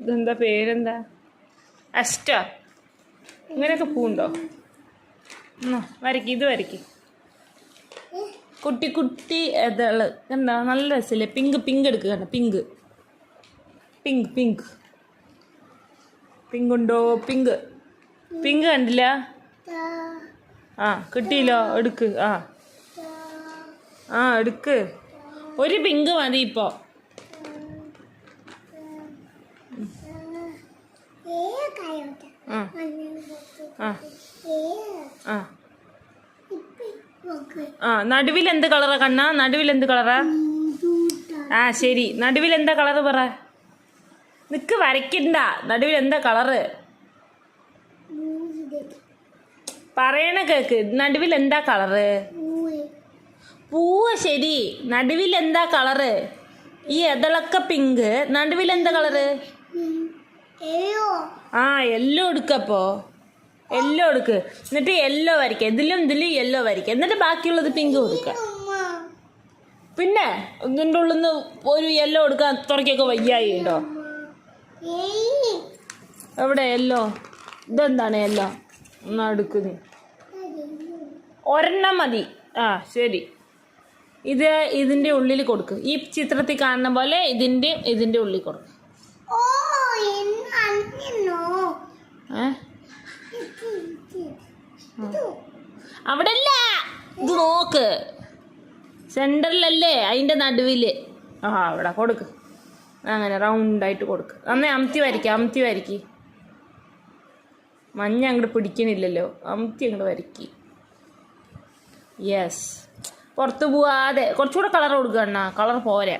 ഇതെന്താ പേരെന്താ? അസ്റ്റ. ഇങ്ങനെയൊക്കെ പൂണ്ടോ? വരയ്ക്ക്, ഇത് വരയ്ക്ക്. കുട്ടി കുട്ടി ഇതള് എന്താ നല്ല രസമില്ലേ? പിങ്ക് പിങ്ക് എടുക്കുക. കണ്ട പിങ്ക് പിങ്ക് പിങ്ക് പിങ്ക് ഉണ്ടോ? പിങ്ക് പിങ്ക് കണ്ടില്ല? ആ കിട്ടിയില്ലോ? എടുക്ക്. ആ എടുക്ക്. ഒരു പിങ്ക് മതി ഇപ്പോ. നടുവിൽ എന്ത് കളറാ കണ്ണ? നടുവിൽ എന്ത് കളറാ? ശരി, നടുവിൽ എന്താ കളറ് പറ. നിക്ക് വരയ്ക്കണ്ട. നടുവിൽ എന്താ കളറ് പറയണ കേക്ക്. നടുവിൽ എന്താ കളറ്? പൂവ്. ശരി, നടുവിൽ എന്താ കളറ്? ഈ എതളൊക്കെ പിങ്ക്. നടുവിൽ എന്താ കളറ്? യെല്ലോ എടുക്കപ്പോ. യെല്ലോ എടുക്ക്. എന്നിട്ട് യെല്ലോ വരയ്ക്ക. ഇതിലും യെല്ലോ വരയ്ക്ക. എന്നിട്ട് ബാക്കിയുള്ളത് പിങ്ക് കൊടുക്ക. പിന്നെ ഇതിൻ്റെ ഉള്ളിൽ നിന്ന് ഒരു യെല്ലോ എടുക്കാൻ അത്രയ്ക്കൊക്കെ വയ്യായി ഉണ്ടോ? എവിടെ യെല്ലോ? ഇതെന്താണ് യെല്ലോ? എന്നാ എടുക്കുന്നു. ഒരെണ്ണം മതി. ശരി. ഇതിൻ്റെ ഉള്ളിൽ കൊടുക്ക്. ഈ ചിത്രത്തിൽ കാണുന്ന പോലെ ഇതിൻ്റെ ഉള്ളിൽ കൊടുക്ക്. അവിടെ അല്ല, ഇത് നോക്ക്. സെന്ററിലല്ലേ? അതിൻ്റെ നടുവില്. അവിടെ കൊടുക്ക്. അങ്ങനെ റൗണ്ടായിട്ട് കൊടുക്ക്. അന്നേ അമത്തി വരയ്ക്ക്. മഞ്ഞ അങ്ങോട്ട് പിടിക്കണില്ലല്ലോ. അമത്തി അങ്ങോട്ട് വരയ്ക്ക്. യെസ്. പുറത്ത് പോവാതെ കുറച്ചുകൂടെ കളർ കൊടുക്കുക. അണ്ണാ കളർ പോരാ.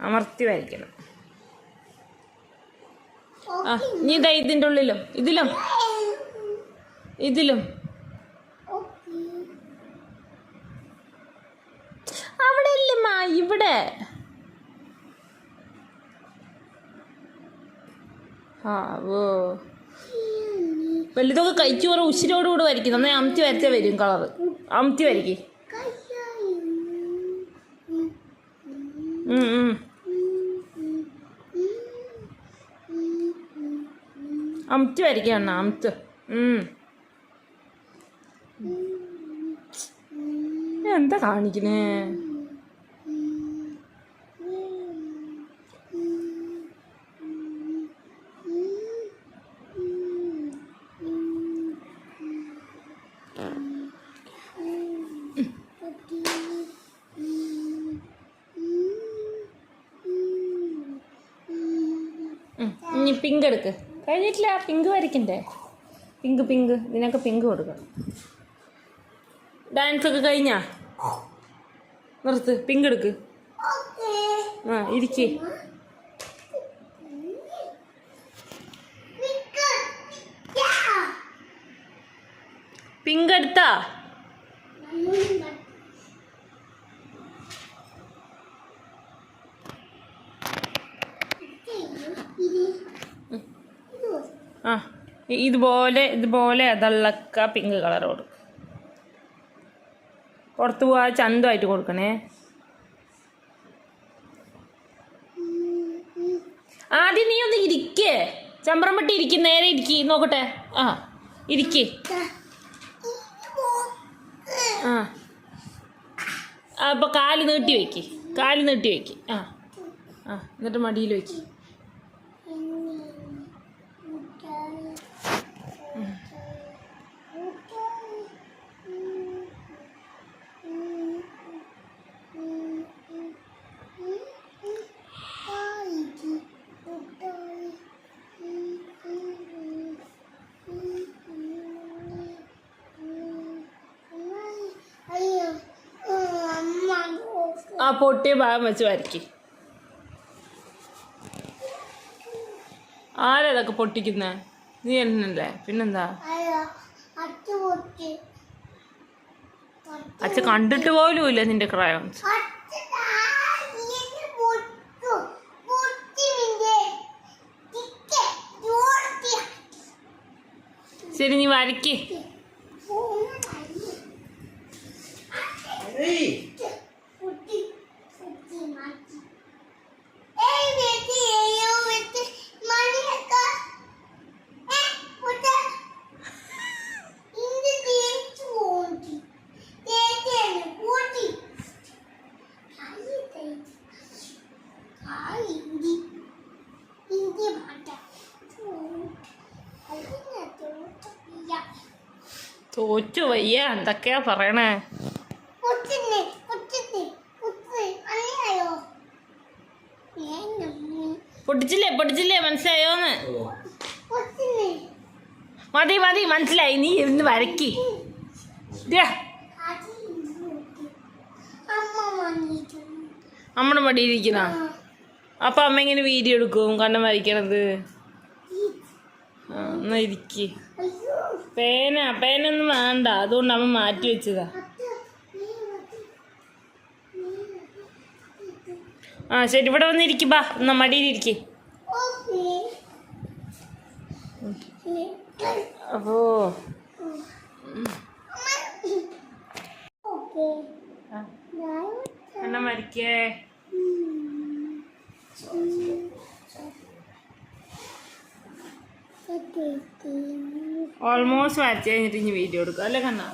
അമർത്തി വരയ്ക്കണം. ഇനി ഇതാ ഇതിൻ്റെ ഉള്ളിലും ഇതിലും അവിടെ ഇല്ലമ്മ, ഇവിടെ. വലുതൊക്കെ കഴിച്ചു കുറേ ഉശിരോടുകൂടെ വരയ്ക്കും. നന്നായി അമത്തി വരച്ചാൽ വരും കളറ്. അമത്തി വരയ്ക്ക്. അമത്തി വരയ്ക്കണ്ണ. അമത്ത്. എന്താ കാണിക്കണേ? ഇനി പിങ്ക് എടുക്ക്. കഴിഞ്ഞിട്ടില്ല. പിങ്ക് വരയ്ക്കണ്ടേ? പിങ്ക് ഇതിനൊക്കെ പിങ്ക് കൊടുക്കണം. ഡാൻസ് ഒക്കെ കഴിഞ്ഞാ? നിർത്ത്. പിങ്ക് എടുക്ക്. ഇരിക്കേ. പിങ്ക് എടുത്താ? ഇതുപോലെ അതള്ളക്ക പിങ്ക് കളർ കൊടുക്കും. പുറത്ത് പോവാ ചന്തമായിട്ട് കൊടുക്കണേ. ആദ്യം നീ ഒന്ന് ഇരിക്കേ. ചമ്പ്രം പട്ടി ഇരിക്കും. നേരെ ഇരിക്കി. നോക്കട്ടെ. ഇരിക്കേ. അപ്പോൾ കാല് നീട്ടി വയ്ക്ക്. എന്നിട്ട് മടിയിൽ വയ്ക്ക്. പൊട്ടിയ ഭാഗം വെച്ച് വരയ്ക്ക്. ആരതൊക്കെ പൊട്ടിക്കുന്നേ? നീ എന്നല്ലേ? പിന്നെന്താ? അച്ഛ കണ്ടിട്ട് പോലും ഇല്ല നിന്റെ ക്രയോൺസ്. ശരി, നീ വരയ്ക്ക്. തോറ്റു വയ്യ എന്തൊക്കെയാ പറയണേ. പൊട്ടിച്ചില്ലേ മനസ്സിലായോന്ന്? മതി മനസ്സിലായി. നീ ഇരുന്ന് വരക്കി. അമ്മയുടെ മടിയിരിക്കുന്ന അപ്പൊ അമ്മ എങ്ങനെ വീഡിയോ എടുക്കും കണ്ണം വരയ്ക്കണത്? എന്നാ ഇരിക്ക്. പേനൊന്നും വേണ്ട, അതുകൊണ്ട് അമ്മ മാറ്റി വെച്ചതാ. ശരി, ഇവിടെ വന്നിരിക്കും. ബാ എന്നാ മടിയിലിരിക്കേ. അപ്പോ എന്നാ മരിക്കേ. ഓൾമോസ്റ്റ് വരച്ച് കഴിഞ്ഞിട്ട് ഇനി വീഡിയോ എടുക്കുക അല്ലേ കണ്ണാ?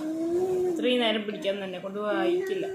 ഇത്രയും നേരം പിടിക്കാൻ തന്നെ കൊണ്ട് വായിക്കില്ല.